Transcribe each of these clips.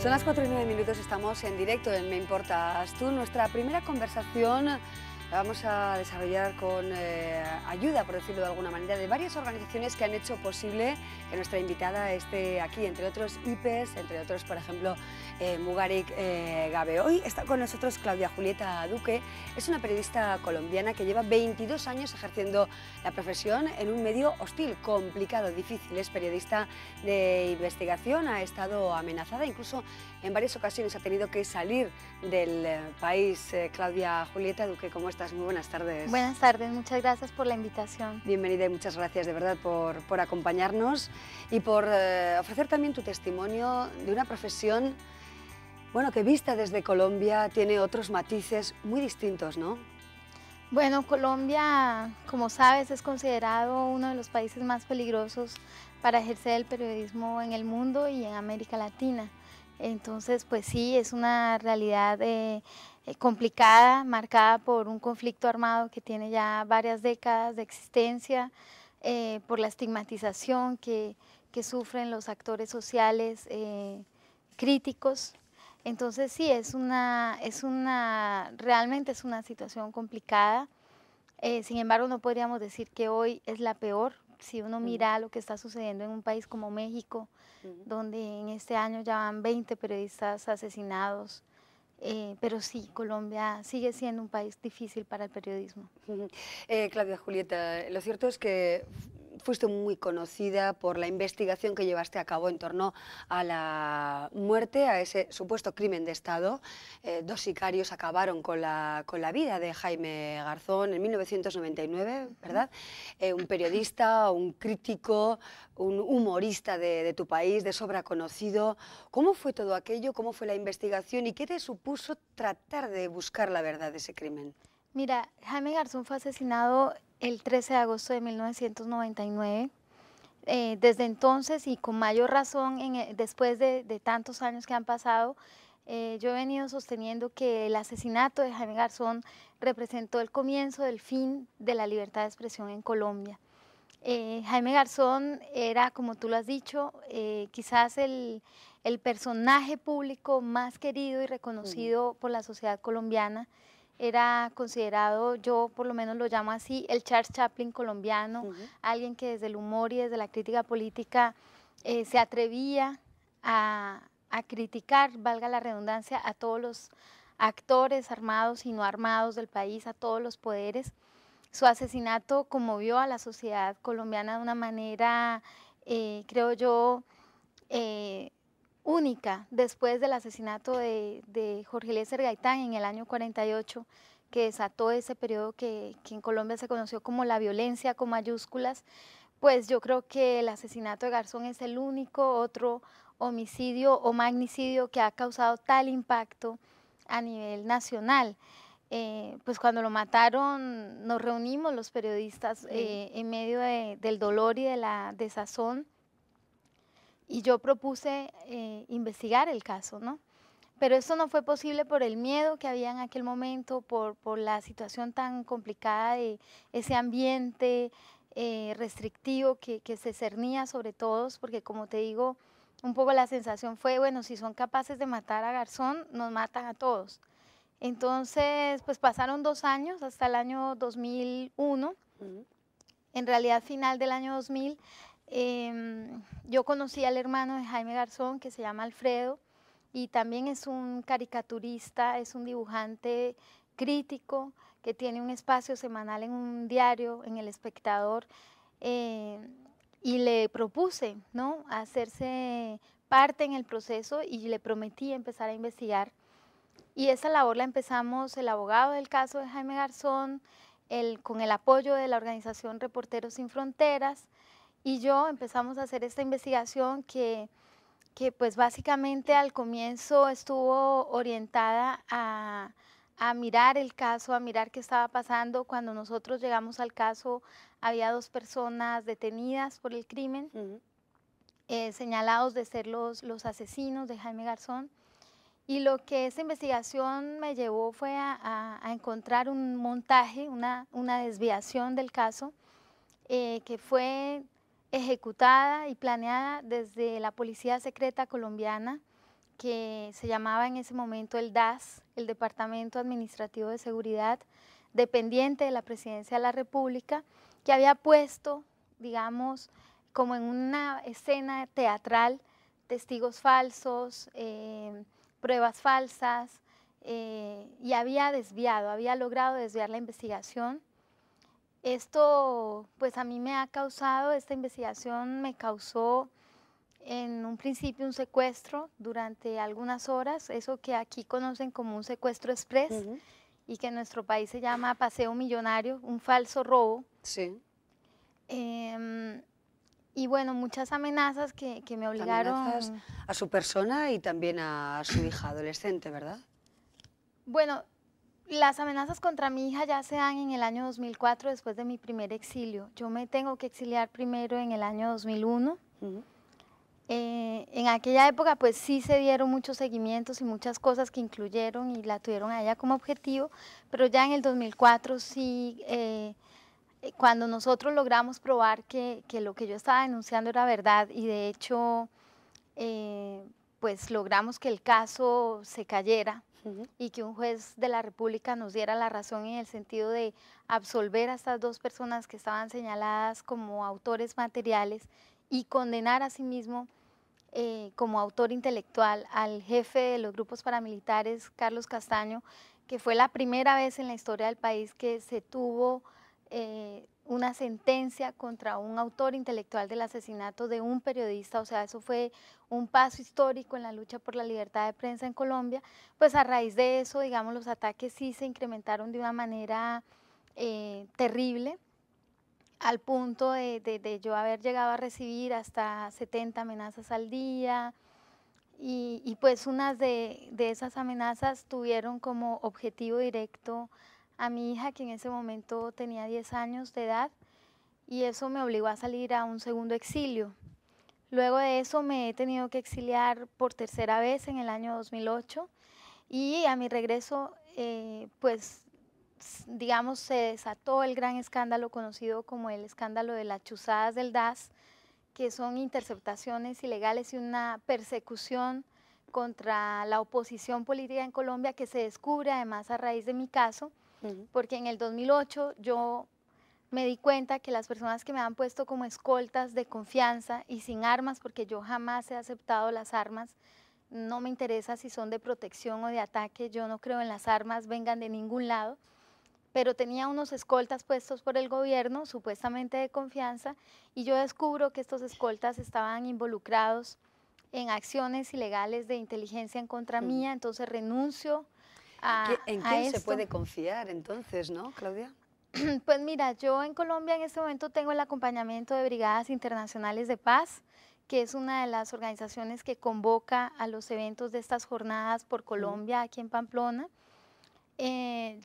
Son las 4:09, estamos en directo en Me Importas Tú. Nuestra primera conversación la vamos a desarrollar con ayuda, por decirlo de alguna manera, de varias organizaciones que han hecho posible que nuestra invitada esté aquí, entre otros IPES, entre otros, por ejemplo, Mugarik Gabe. Hoy está con nosotros Claudia Julieta Duque, es una periodista colombiana que lleva 22 años ejerciendo la profesión en un medio hostil, complicado, difícil. Es periodista de investigación, ha estado amenazada, incluso en varias ocasiones ha tenido que salir del país. Claudia Julieta Duque, ¿cómo estás? Muy buenas tardes. Buenas tardes, muchas gracias por la invitación. Bienvenida y muchas gracias de verdad por acompañarnos y por ofrecer también tu testimonio de una profesión, bueno, que vista desde Colombia tiene otros matices muy distintos, ¿no? Bueno, Colombia, como sabes, es considerado uno de los países más peligrosos para ejercer el periodismo en el mundo y en América Latina. Entonces, pues sí, es una realidad complicada, marcada por un conflicto armado que tiene ya varias décadas de existencia, por la estigmatización que sufren los actores sociales críticos. Entonces sí, realmente es una situación complicada. Sin embargo, no podríamos decir que hoy es la peor. Si uno mira lo que está sucediendo en un país como México, donde en este año ya van 20 periodistas asesinados, pero sí, Colombia sigue siendo un país difícil para el periodismo. Claudia Julieta, lo cierto es que fuiste muy conocida por la investigación que llevaste a cabo en torno a la muerte, a ese supuesto crimen de Estado. Dos sicarios acabaron con la vida de Jaime Garzón en 1999, ¿verdad? Un periodista, un crítico, un humorista de tu país, de sobra conocido. ¿Cómo fue todo aquello? ¿Cómo fue la investigación? ¿Y qué te supuso tratar de buscar la verdad de ese crimen? Mira, Jaime Garzón fue asesinado el 13 de agosto de 1999. Desde entonces y con mayor razón después de tantos años que han pasado, yo he venido sosteniendo que el asesinato de Jaime Garzón representó el comienzo del fin de la libertad de expresión en Colombia. Jaime Garzón era, como tú lo has dicho, quizás el personaje público más querido y reconocido por la sociedad colombiana. Era considerado, yo por lo menos lo llamo así, el Charles Chaplin colombiano, alguien que desde el humor y desde la crítica política se atrevía a criticar, valga la redundancia, a todos los actores armados y no armados del país, a todos los poderes. Su asesinato conmovió a la sociedad colombiana de una manera, creo yo, única, después del asesinato de Jorge Eliezer Gaitán en el año 48, que desató ese periodo que en Colombia se conoció como la violencia con mayúsculas. Pues yo creo que el asesinato de Garzón es el único otro homicidio o magnicidio que ha causado tal impacto a nivel nacional. Pues cuando lo mataron nos reunimos los periodistas en medio del dolor y de la desazón, y yo propuse investigar el caso, ¿no? Pero esto no fue posible por el miedo que había en aquel momento, por la situación tan complicada de ese ambiente restrictivo que se cernía sobre todos, porque como te digo, un poco la sensación fue, bueno, si son capaces de matar a Garzón, nos matan a todos. Entonces, pues pasaron 2 años, hasta el año 2001. En realidad, final del año 2000, yo conocí al hermano de Jaime Garzón, que se llama Alfredo, y también es un caricaturista, es un dibujante crítico, que tiene un espacio semanal en un diario, en El Espectador, y le propuse, ¿no?, hacerse parte en el proceso, y le prometí empezar a investigar. Y esa labor la empezamos el abogado del caso de Jaime Garzón, con el apoyo de la organización Reporteros Sin Fronteras, y yo empezamos a hacer esta investigación que pues básicamente al comienzo estuvo orientada a mirar el caso, a mirar qué estaba pasando. Cuando nosotros llegamos al caso había 2 personas detenidas por el crimen, señalados de ser los asesinos de Jaime Garzón. Y lo que esta investigación me llevó fue a encontrar un montaje, una desviación del caso que fue ejecutada y planeada desde la Policía Secreta colombiana que se llamaba en ese momento el DAS, el Departamento Administrativo de Seguridad, dependiente de la Presidencia de la República, que había puesto, digamos, como en una escena teatral, testigos falsos, pruebas falsas, y había logrado desviar la investigación. Esto, pues a mí me ha causado, esta investigación me causó en un principio un secuestro durante algunas horas, eso que aquí conocen como un secuestro express y que en nuestro país se llama paseo millonario, un falso robo. Sí. Y bueno, muchas amenazas que me obligaron... Amenazas a su persona y también a su hija adolescente, ¿verdad? Bueno, las amenazas contra mi hija ya se dan en el año 2004, después de mi primer exilio. Yo me tengo que exiliar primero en el año 2001. En aquella época pues sí se dieron muchos seguimientos y muchas cosas que incluyeron y la tuvieron a ella como objetivo, pero ya en el 2004 sí, cuando nosotros logramos probar que lo que yo estaba denunciando era verdad y de hecho pues logramos que el caso se cayera y que un juez de la República nos diera la razón en el sentido de absolver a estas dos personas que estaban señaladas como autores materiales y condenar a sí mismo como autor intelectual al jefe de los grupos paramilitares, Carlos Castaño, que fue la primera vez en la historia del país que se tuvo una sentencia contra un autor intelectual del asesinato de un periodista, o sea, eso fue un paso histórico en la lucha por la libertad de prensa en Colombia. Pues a raíz de eso, digamos, los ataques sí se incrementaron de una manera terrible, al punto de yo haber llegado a recibir hasta 70 amenazas al día, y pues unas de esas amenazas tuvieron como objetivo directo a mi hija, que en ese momento tenía 10 años de edad, y eso me obligó a salir a un segundo exilio. Luego de eso me he tenido que exiliar por tercera vez en el año 2008, y a mi regreso, pues digamos, se desató el gran escándalo conocido como el escándalo de las chuzadas del DAS, que son interceptaciones ilegales y una persecución contra la oposición política en Colombia, que se descubre además a raíz de mi caso, porque en el 2008 yo me di cuenta que las personas que me han puesto como escoltas de confianza y sin armas, porque yo jamás he aceptado las armas, no me interesa si son de protección o de ataque, yo no creo en las armas, vengan de ningún lado, pero tenía unos escoltas puestos por el gobierno, supuestamente de confianza, y yo descubro que estos escoltas estaban involucrados en acciones ilegales de inteligencia en contra mía, entonces renuncio a ¿En quién esto. se puede confiar entonces, no, Claudia? Pues mira, yo en Colombia en este momento tengo el acompañamiento de Brigadas Internacionales de Paz, que es una de las organizaciones que convoca a los eventos de estas jornadas por Colombia, aquí en Pamplona.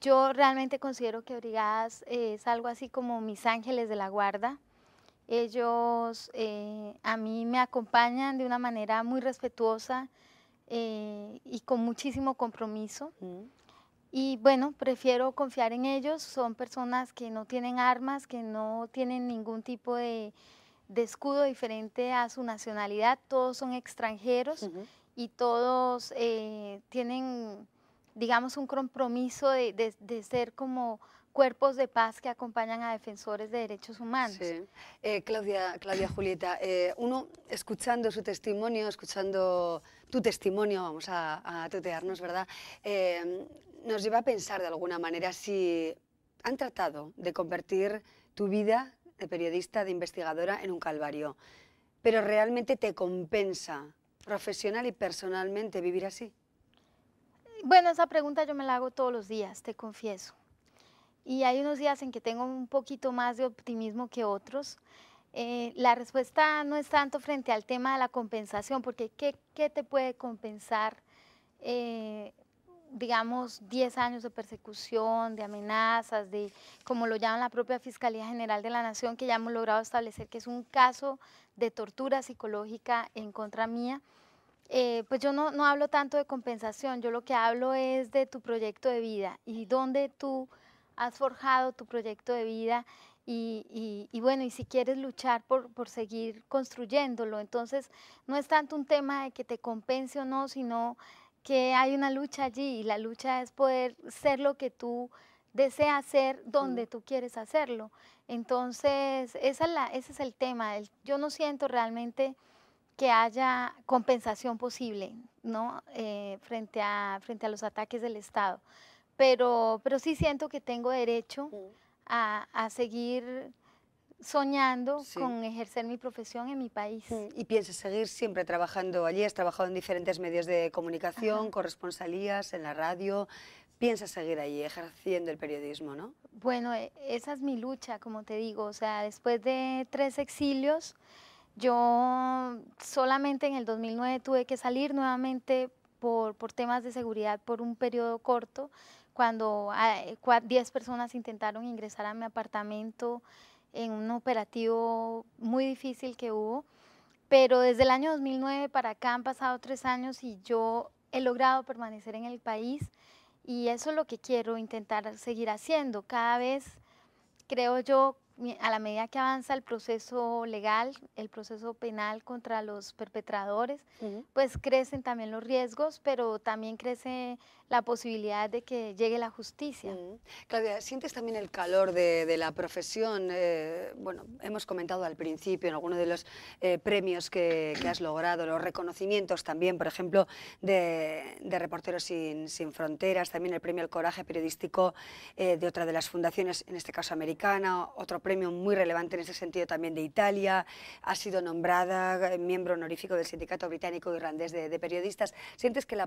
Yo realmente considero que Brigadas es algo así como mis ángeles de la guarda. Ellos a mí me acompañan de una manera muy respetuosa y con muchísimo compromiso. Y bueno, prefiero confiar en ellos. Son personas que no tienen armas, que no tienen ningún tipo de escudo diferente a su nacionalidad. Todos son extranjeros y todos tienen, digamos, un compromiso de ser como cuerpos de paz que acompañan a defensores de derechos humanos. Sí. Claudia Julieta, uno escuchando su testimonio, escuchando tu testimonio, vamos a tutearnos, ¿verdad? Nos lleva a pensar de alguna manera si han tratado de convertir tu vida de periodista, de investigadora, en un calvario, pero realmente te compensa profesional y personalmente vivir así. Bueno, esa pregunta yo me la hago todos los días, te confieso. Y hay unos días en que tengo un poquito más de optimismo que otros. La respuesta no es tanto frente al tema de la compensación, porque ¿qué te puede compensar, digamos, 10 años de persecución, de amenazas, de, como lo llama la propia Fiscalía General de la Nación, que ya hemos logrado establecer que es un caso de tortura psicológica en contra mía? Pues yo no hablo tanto de compensación, yo lo que hablo es de tu proyecto de vida y dónde tú has forjado tu proyecto de vida y bueno, y si quieres luchar por seguir construyéndolo. Entonces, no es tanto un tema de que te compense o no, sino que hay una lucha allí y la lucha es poder ser lo que tú deseas ser Mm. donde tú quieres hacerlo. Entonces, ese es el tema. Yo no siento realmente que haya compensación posible, ¿no? Frente a los ataques del Estado. Pero sí siento que tengo derecho Mm. a seguir soñando Sí. con ejercer mi profesión en mi país. ¿Y piensas seguir siempre trabajando allí? Has trabajado en diferentes medios de comunicación, Ajá. corresponsalías, en la radio. Piensas seguir allí ejerciendo el periodismo, ¿no? Bueno, esa es mi lucha, como te digo. O sea, después de 3 exilios, yo solamente en el 2009 tuve que salir nuevamente por temas de seguridad por un periodo corto, cuando 10 personas intentaron ingresar a mi apartamento en un operativo muy difícil que hubo. Pero desde el año 2009 para acá han pasado 3 años y yo he logrado permanecer en el país y eso es lo que quiero intentar seguir haciendo. Cada vez creo yo, a la medida que avanza el proceso legal, el proceso penal contra los perpetradores, Ujú. pues crecen también los riesgos, pero también crece la posibilidad de que llegue la justicia. Claudia, ¿sientes también el calor de la profesión? Bueno, hemos comentado al principio en algunos de los premios que has logrado, los reconocimientos también, por ejemplo, de Reporteros sin Fronteras, también el premio al coraje periodístico de otra de las fundaciones, en este caso americana, otro premio muy relevante en ese sentido también de Italia. Ha sido nombrada miembro honorífico del Sindicato Británico Irlandés de Periodistas. ¿Sientes que la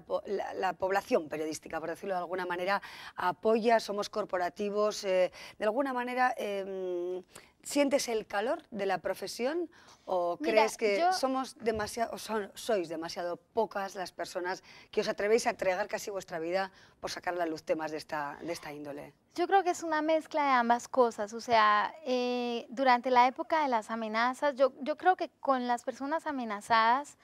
población periodística, por decirlo de alguna manera, apoya, somos corporativos, de alguna manera sientes el calor de la profesión o Mira, crees que somos demasiado, sois demasiado pocas las personas que os atrevéis a entregar casi vuestra vida por sacar a la luz temas de esta índole? yo creo que es una mezcla de ambas cosas, o sea, durante la época de las amenazas, yo creo que con las personas amenazadas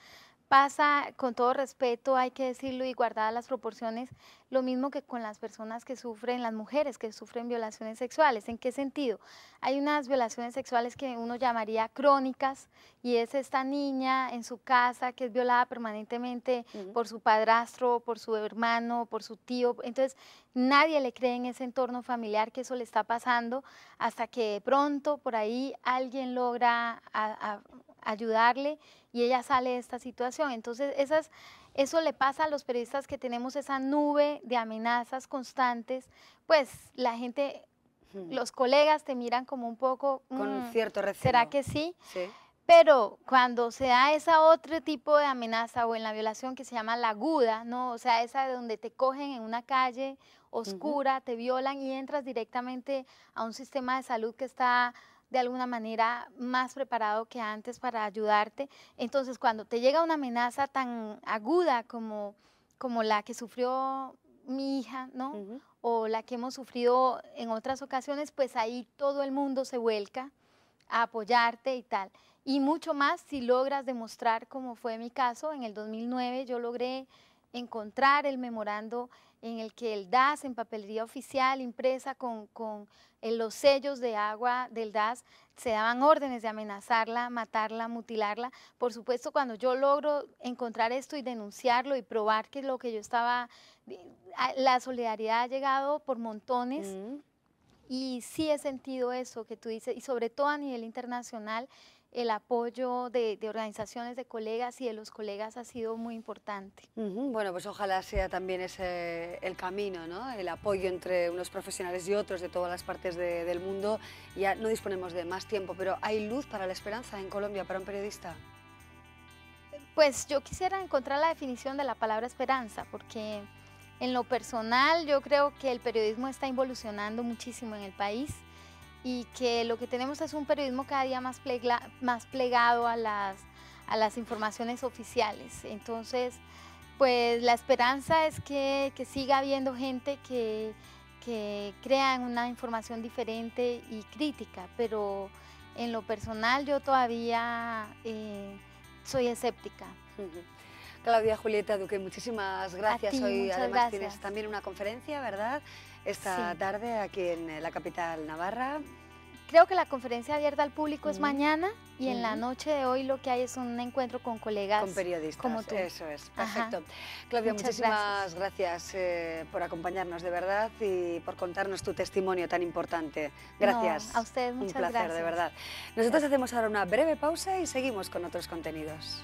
pasa, con todo respeto, hay que decirlo y guardadas las proporciones, lo mismo que con las personas que sufren, las mujeres que sufren violaciones sexuales. ¿En qué sentido? Hay unas violaciones sexuales que uno llamaría crónicas y es esta niña en su casa que es violada permanentemente Ujú. por su padrastro, por su hermano, por su tío. Entonces, nadie le cree en ese entorno familiar que eso le está pasando hasta que de pronto por ahí alguien logra ayudarle y ella sale de esta situación. Entonces, eso le pasa a los periodistas que tenemos esa nube de amenazas constantes, pues la gente, Mm. los colegas te miran como un poco, Con cierto ¿será recelo. que sí? Sí. Pero cuando se da esa otro tipo de amenaza o en la violación que se llama la aguda, ¿no? O sea, esa de donde te cogen en una calle Ujú. oscura, te violan y entras directamente a un sistema de salud que está de alguna manera más preparado que antes para ayudarte. Entonces, cuando te llega una amenaza tan aguda como la que sufrió mi hija, ¿no? Ujú. O la que hemos sufrido en otras ocasiones, pues ahí todo el mundo se vuelca a apoyarte y tal. Y mucho más si logras demostrar, como fue mi caso, en el 2009 yo logré encontrar el memorando en el que el DAS, en papelería oficial, impresa con los sellos de agua del DAS, se daban órdenes de amenazarla, matarla, mutilarla. Por supuesto, cuando yo logro encontrar esto y denunciarlo y probar que lo que yo estaba, la solidaridad ha llegado por montones. Mm. Y sí he sentido eso que tú dices, y sobre todo a nivel internacional, el apoyo de organizaciones de colegas y de los colegas ha sido muy importante. Ujú. Bueno, pues ojalá sea también ese el camino, ¿no? El apoyo entre unos profesionales y otros de todas las partes del mundo. Ya no disponemos de más tiempo, pero ¿hay luz para la esperanza en Colombia para un periodista? Pues yo quisiera encontrar la definición de la palabra esperanza, porque en lo personal yo creo que el periodismo está involucionando muchísimo en el país y que lo que tenemos es un periodismo cada día más plegado a las informaciones oficiales. Entonces, pues la esperanza es que siga habiendo gente que crea en una información diferente y crítica, pero en lo personal yo todavía soy escéptica. Ujú. Claudia Julieta Duque, muchísimas A gracias. ti, Hoy muchas además tienes gracias. también una conferencia, ¿verdad? Esta Sí. tarde aquí en la capital navarra. creo que la conferencia abierta al público es mañana y en la noche de hoy lo que hay es un encuentro con colegas con periodistas, como tú. Eso es, perfecto. Ajá. Claudia, Muchas muchísimas gracias por acompañarnos de verdad y por contarnos tu testimonio tan importante. Gracias. No, a ustedes muchas Un placer, gracias. de verdad. Nosotros hacemos ahora una breve pausa y seguimos con otros contenidos.